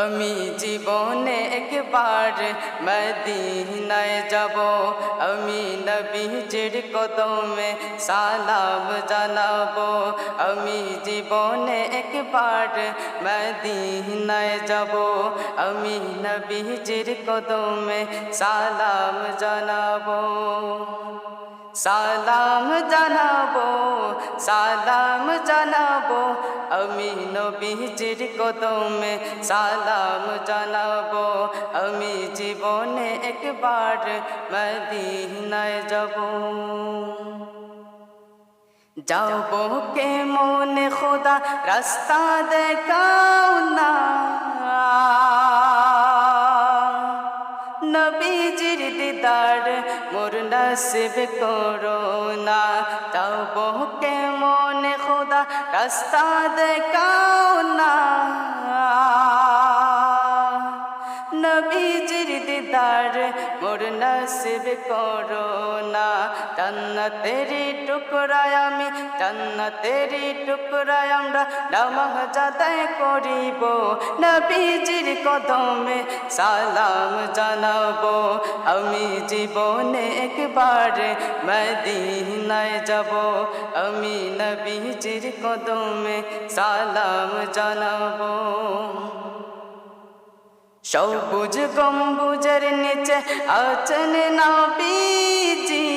আমি জীবনে একবার মদিনায় যাব, আমি নবীজির কদমে সালাম জানাবো। আমি জীবনে একবার মদিনায় যাব, আমি নবীজির কদমে সালাম জানাবো। সালাম জানাবো, সালাম জানাবো, আমি নবীজির কদমে সালাম জানাবো। আমি জীবনে একবার মদিনায় যাব। যাবো কেমন খোদা রাস্তা দেখাও না, নবীজির দিদার মোর নসিব করো না। যাবো কেমন খোদা রাস্তা দেখাও না, নবীজির দিদার মোর নসিব করো না। জান্নাতেরি টুকরায় আমি, জান্নাতেরি টুকরায় আমরা নামাজ আদায় করিব, নবীজির কদমে সালাম জানাবো। আমি জীবনে একবার মদিনায় যাব, আমি নবীজির কদমে সালাম জানাবো। সবুজ গম্বুজের নিচে আছেন নবীজি,